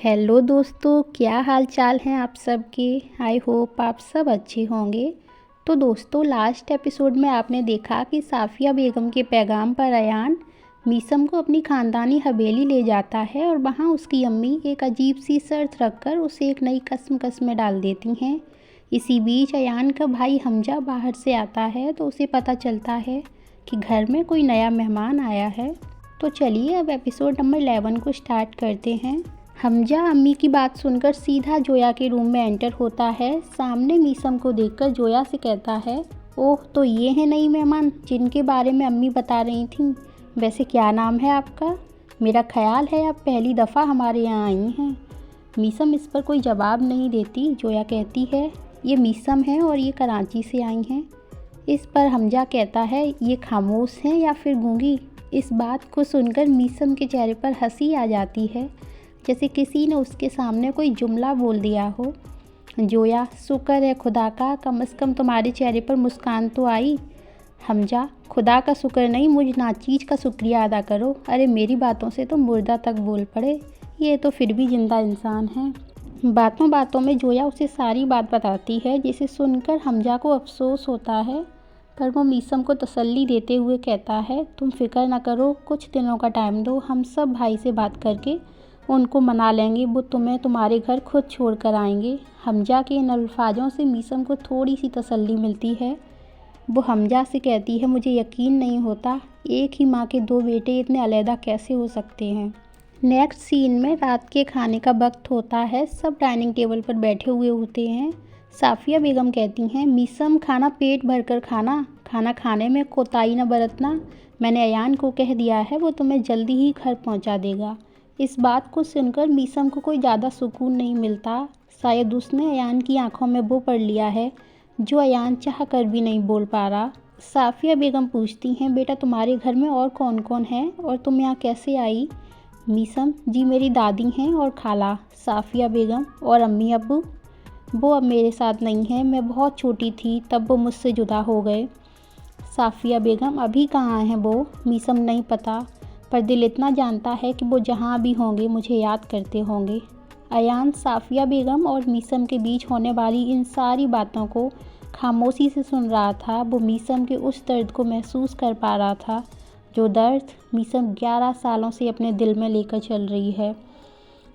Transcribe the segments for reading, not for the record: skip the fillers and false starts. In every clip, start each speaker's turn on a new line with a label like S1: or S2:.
S1: Hello दोस्तों, क्या हाल चाल हैं आप सबके। आई होप आप सब अच्छे होंगे। तो दोस्तों, लास्ट एपिसोड में आपने देखा कि साफ़िया बेगम के पैगाम पर अयान मीसम को अपनी ख़ानदानी हवेली ले जाता है और वहाँ उसकी अम्मी एक अजीब सी शर्त रखकर उसे एक नई कस्म में डाल देती हैं। इसी बीच अयान का भाई हमजा बाहर से आता है तो उसे पता चलता है कि घर में कोई नया मेहमान आया है। तो चलिए अब एपिसोड नंबर 11 को स्टार्ट करते हैं। हमजा अम्मी की बात सुनकर सीधा जोया के रूम में एंटर होता है। सामने मीसम को देखकर जोया से कहता है, ओह तो ये हैं नई मेहमान जिनके बारे में अम्मी बता रही थीं। वैसे क्या नाम है आपका? मेरा ख्याल है आप पहली दफ़ा हमारे यहाँ आई हैं। मीसम इस पर कोई जवाब नहीं देती। जोया कहती है, ये मीसम है और ये कराची से आई हैं। इस पर हमजा कहता है, ये खामोश हैं या फिर गूंगी। इस बात को सुनकर मीसम के चेहरे पर हंसी आ जाती है, जैसे किसी ने उसके सामने कोई जुमला बोल दिया हो। जोया, शुक्र है खुदा का, कम से कम तुम्हारे चेहरे पर मुस्कान तो आई। हमजा, खुदा का शुक्र नहीं, मुझ नाचीज़ का शुक्रिया अदा करो। अरे मेरी बातों से तो मुर्दा तक बोल पड़े, ये तो फिर भी जिंदा इंसान है। बातों बातों में जोया उसे सारी बात बताती है, जिसे सुनकर हमजा को अफसोस होता है, पर वो मीसम को तसल्ली देते हुए कहता है, तुम फिक्र न करो, कुछ दिनों का टाइम दो, हम सब भाई से बात करके उनको मना लेंगे, वो तुम्हें तुम्हारे घर खुद छोड़ कर आएंगे। हमजा के इन अल्फाजों से मीसम को थोड़ी सी तसल्ली मिलती है। वो हमजा से कहती है, मुझे यकीन नहीं होता एक ही माँ के दो बेटे इतने अलहदा कैसे हो सकते हैं। नेक्स्ट सीन में रात के खाने का वक्त होता है। सब डाइनिंग टेबल पर बैठे हुए होते हैं। साफ़िया बेगम कहती हैं, मीसम खाना पेट भर कर खाना, खाना खाने में कोताही न बरतना। मैंने अयान को कह दिया है, वो तुम्हें जल्दी ही घर पहुंचा देगा। इस बात को सुनकर मीसम को कोई ज़्यादा सुकून नहीं मिलता। शायद उसने अयान की आंखों में वो पढ़ लिया है जो अयान चाह कर भी नहीं बोल पा रहा। साफ़िया बेगम पूछती हैं, बेटा तुम्हारे घर में और कौन कौन है और तुम यहाँ कैसे आई? मीसम, जी मेरी दादी हैं और खाला। साफ़िया बेगम, और अम्मी अब्बू? वो अब मेरे साथ नहीं हैं, मैं बहुत छोटी थी तब वो मुझसे जुदा हो गए। साफ़िया बेगम, अभी कहाँ हैं वो? मीसम, नहीं पता, पर दिल इतना जानता है कि वो जहाँ भी होंगे मुझे याद करते होंगे। अयान साफ़िया बेगम और मीसम के बीच होने वाली इन सारी बातों को खामोशी से सुन रहा था। वो मीसम के उस दर्द को महसूस कर पा रहा था, जो दर्द मीसम 11 सालों से अपने दिल में लेकर चल रही है।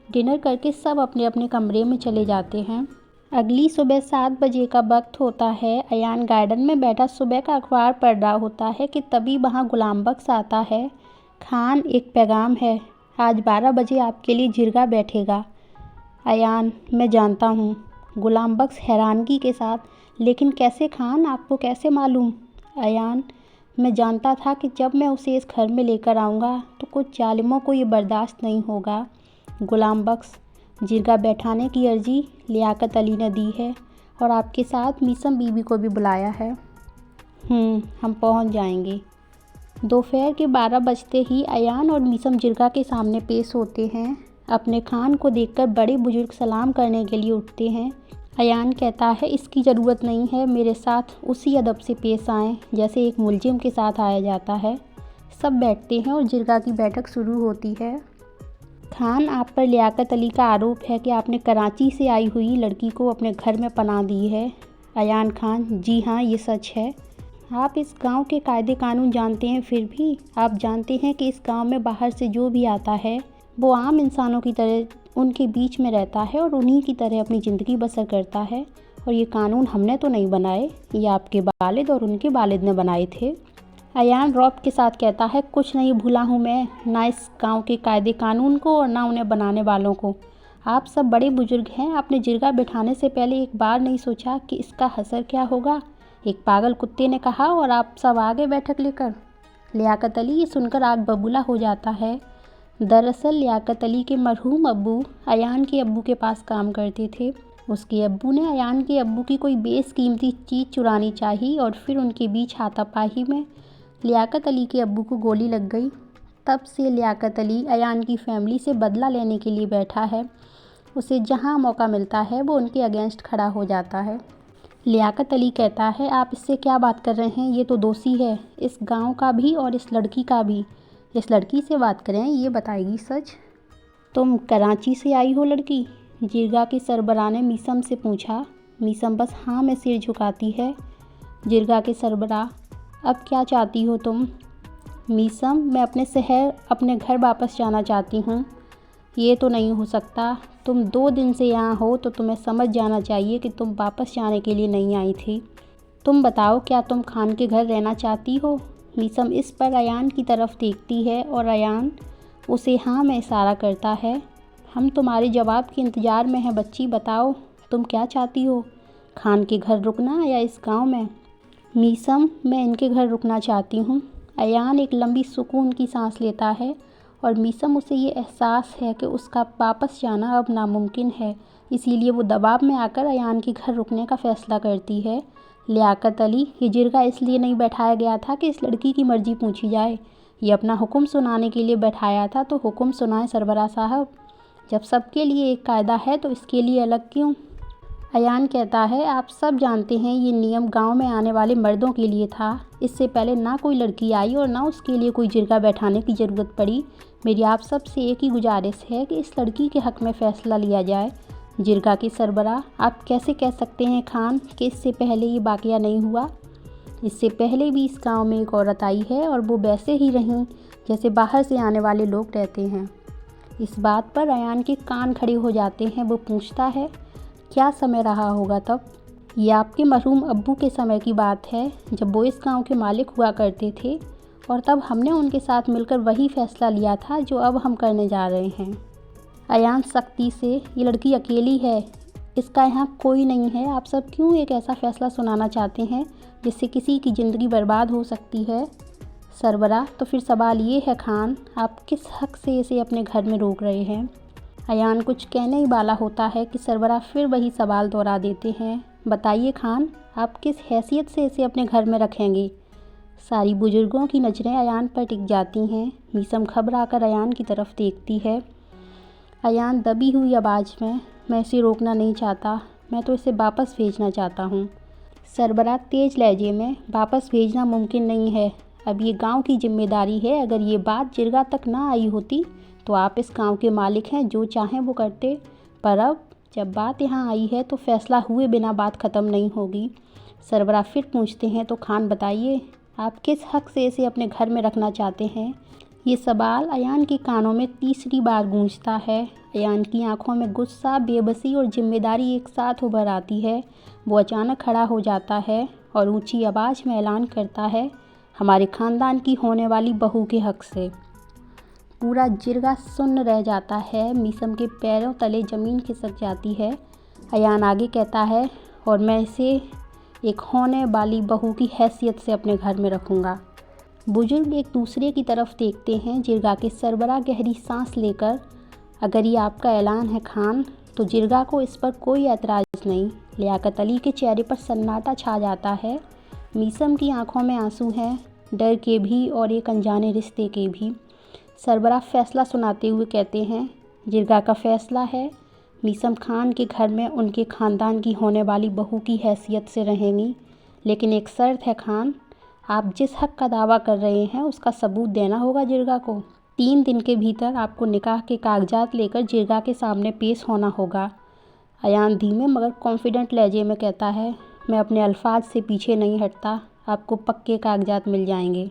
S1: डिनर करके सब अपने अपने कमरे में चले जाते हैं। अगली सुबह 7 बजे का वक्त होता है। अयान गार्डन में बैठा सुबह का अखबार पढ़ रहा होता है कि तभी वहाँ गुलाम बख्श आता है। खान, एक पैगाम है, आज 12 बजे आपके लिए जिरगा बैठेगा। अयान, मैं जानता हूँ। गुलाम बख्श हैरानगी के साथ, लेकिन कैसे खान, आपको कैसे मालूम? अयान, मैं जानता था कि जब मैं उसे इस घर में लेकर आऊँगा तो कुछ जालिमों को ये बर्दाश्त नहीं होगा। गुलाम बख्श, जिरगा बैठाने की अर्जी लियाकत अली ने दी है और आपके साथ मीसम बीबी को भी बुलाया है। हम पहुँच जाएंगे। दोपहर के 12 बजते ही अयान और मीसम जिरगा के सामने पेश होते हैं। अपने खान को देखकर बड़े बुजुर्ग सलाम करने के लिए उठते हैं। अयान कहता है, इसकी ज़रूरत नहीं है, मेरे साथ उसी अदब से पेश आएँ जैसे एक मुलजिम के साथ आया जाता है। सब बैठते हैं और जिरगा की बैठक शुरू होती है। खान, आप पर लियाकत अली का आरोप है कि आपने कराची से आई हुई लड़की को अपने घर में पनाह दी है। अयान खान, जी हाँ, ये सच है। आप इस गांव के कायदे कानून जानते हैं, फिर भी आप जानते हैं कि इस गांव में बाहर से जो भी आता है वो आम इंसानों की तरह उनके बीच में रहता है और उन्हीं की तरह अपनी ज़िंदगी बसर करता है। और ये कानून हमने तो नहीं बनाए, ये आपके वालिद और उनके वालिद ने बनाए थे। अयान रौब के साथ कहता है, कुछ नहीं भूला हूँ मैं, ना इस गाँव के कायदे कानून को और ना उन्हें बनाने वालों को। आप सब बड़े बुजुर्ग हैं, आपने जिरगा बिठाने से पहले एक बार नहीं सोचा कि इसका असर क्या होगा? एक पागल कुत्ते ने कहा और आप सब आगे बैठक लेकर। लियाकत अली ये सुनकर आग बबूला हो जाता है। दरअसल लियाकत अली के मरहूम अब्बू अयान के अब्बू के पास काम करते थे। उसके अब्बू ने अयान के अब्बू की कोई बेशकीमती चीज़ चुरानी चाहिए और फिर उनके बीच हाथापाई में लियाकत अली के अब्बू को गोली लग गई। तब से लियाकत अली अयान की फैमिली से बदला लेने के लिए बैठा है। उसे जहाँ मौका मिलता है वो उनके अगेंस्ट खड़ा हो जाता है। लियाकत अली कहता है, आप इससे क्या बात कर रहे हैं? ये तो दोषी है, इस गांव का भी और इस लड़की का भी। इस लड़की से बात करें, ये बताएगी सच। तुम कराची से आई हो लड़की? जिरगा के सरबराह ने मीसम से पूछा। मीसम बस हाँ में सिर झुकाती है। जिरगा के सरबराह, अब क्या चाहती हो तुम? मीसम, मैं अपने शहर अपने घर वापस जाना चाहती हूँ। ये तो नहीं हो सकता, तुम 2 दिन से यहाँ हो तो तुम्हें समझ जाना चाहिए कि तुम वापस जाने के लिए नहीं आई थी। तुम बताओ, क्या तुम खान के घर रहना चाहती हो? मीसम इस पर अयान की तरफ देखती है और अयान उसे हाँ में इशारा करता है। हम तुम्हारे जवाब के इंतज़ार में हैं बच्ची, बताओ तुम क्या चाहती हो? खान के घर रुकना या इस गांव में? मीसम, मैं इनके घर रुकना चाहती हूँ। अयान एक लंबी सुकून की सांस लेता है और मीसम उसे ये एहसास है कि उसका वापस जाना अब नामुमकिन है, इसीलिए वो दबाव में आकर अयान के घर रुकने का फ़ैसला करती है। लियाकत अली, ये जिरगा इसलिए नहीं बैठाया गया था कि इस लड़की की मर्ज़ी पूछी जाए, ये अपना हुक्म सुनाने के लिए बैठाया था, तो हुक्म सुनाएं सरबराह साहब। जब सबके लिए एक कायदा है तो इसके लिए अलग क्यों? अयान कहता है, आप सब जानते हैं ये नियम गांव में आने वाले मर्दों के लिए था। इससे पहले ना कोई लड़की आई और ना उसके लिए कोई जिरगा बैठाने की ज़रूरत पड़ी। मेरी आप सब से एक ही गुजारिश है कि इस लड़की के हक़ में फ़ैसला लिया जाए। जिरगा के सरबराह, आप कैसे कह सकते हैं खान कि इससे पहले ये वाक़या नहीं हुआ? इससे पहले भी इस गांव में एक औरत आई है और वो वैसे ही रहीं जैसे बाहर से आने वाले लोग रहते हैं। इस बात पर अयान के कान खड़े हो जाते हैं। वो पूछता है, क्या समय रहा होगा तब? ये आपके मरहूम अब्बू के समय की बात है, जब वो इस गांव के मालिक हुआ करते थे, और तब हमने उनके साथ मिलकर वही फ़ैसला लिया था जो अब हम करने जा रहे हैं। अयान सख्ती से, ये लड़की अकेली है, इसका यहाँ कोई नहीं है। आप सब क्यों एक ऐसा फ़ैसला सुनाना चाहते हैं जिससे किसी की ज़िंदगी बर्बाद हो सकती है? सरबराह, तो फिर सवाल ये है खान, आप किस हक़ से इसे अपने घर में रोक रहे हैं? अयान कुछ कहने ही वाला होता है कि सरबराह फिर वही सवाल दोहरा देते हैं। बताइए खान, आप किस हैसियत से इसे अपने घर में रखेंगे? सारी बुजुर्गों की नज़रें अयान पर टिक जाती हैं। मीसम घबरा कर अयान की तरफ देखती है। अयान दबी हुई आवाज़ में, मैं इसे रोकना नहीं चाहता, मैं तो इसे वापस भेजना चाहता हूँ। सरबराह तेज़ लहजे में, वापस भेजना मुमकिन नहीं है, अब ये गांव की जिम्मेदारी है। अगर ये बात जिरगा तक ना आई होती तो आप इस गांव के मालिक हैं, जो चाहें वो करते, पर अब जब बात यहाँ आई है तो फ़ैसला हुए बिना बात ख़त्म नहीं होगी। सरबराह फिर पूछते हैं, तो खान बताइए, आप किस हक़ से इसे अपने घर में रखना चाहते हैं? ये सवाल अयान के कानों में तीसरी बार गूंजता है। अयान की आंखों में गुस्सा, बेबसी और जिम्मेदारी एक साथ उभर आती है। वो अचानक खड़ा हो जाता है और ऊंची आवाज़ में ऐलान करता है, हमारे ख़ानदान की होने वाली बहू के हक़ से। पूरा जिरगा सुन्न रह जाता है। मीसम के पैरों तले ज़मीन खिसक जाती है। अयान आगे कहता है, और मैं इसे एक होने वाली बहू की हैसियत से अपने घर में रखूँगा। बुजुर्ग एक दूसरे की तरफ देखते हैं। जिरगा के सरबराह गहरी सांस लेकर, अगर ये आपका ऐलान है खान, तो जिरगा को इस पर कोई एतराज़ नहीं। लियाकत अली के चेहरे पर सन्नाटा छा जाता है। मीसम की आंखों में आंसू हैं, डर के भी और एक अनजाने रिश्ते के भी। सरबराह फैसला सुनाते हुए कहते हैं, जिरगा का फ़ैसला है, मीसम खान के घर में उनके ख़ानदान की होने वाली बहू की हैसियत से रहेंगी, लेकिन एक शर्त है खान, आप जिस हक़ का दावा कर रहे हैं उसका सबूत देना होगा जिरगा को। 3 दिन के भीतर आपको निकाह के कागजात लेकर जिरगा के सामने पेश होना होगा। अयान धीमे मगर कॉन्फिडेंट लहजे में कहता है, मैं अपने अल्फाज से पीछे नहीं हटता, आपको पक्के कागजात मिल जाएंगे।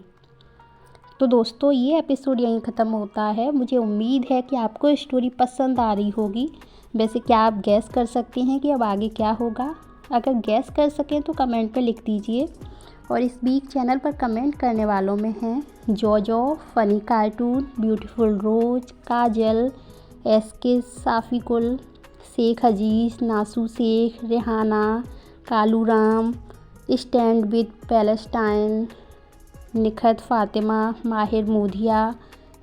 S1: तो दोस्तों, ये एपिसोड यहीं ख़त्म होता है। मुझे उम्मीद है कि आपको स्टोरी पसंद आ रही होगी। वैसे क्या आप गैस कर सकते हैं कि अब आगे क्या होगा? अगर गैस कर सकें तो कमेंट पे लिख दीजिए। और इस बीच चैनल पर कमेंट करने वालों में हैं Jojo, funny cartoon, beautiful rose, Kajal, SK Safikul, Sheikh Aziz, Nasu Sheikh, Rehana, Kalu Ram, stand with Palestine, Nikhat Fatima, Mahir Modhiya,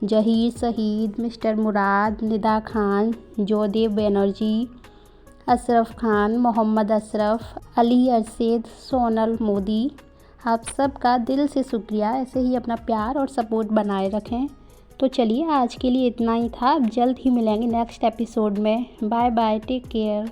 S1: Zaheer Shahid, mister Murad, Nida Khan, Jodev Banerjee, Ashraf Khan, Mohammad Ashraf, Ali Arshad, Sonal Modi. आप सबका दिल से शुक्रिया। ऐसे ही अपना प्यार और सपोर्ट बनाए रखें। तो चलिए, आज के लिए इतना ही था। अब जल्द ही मिलेंगे नेक्स्ट एपिसोड में। Bye bye, take care.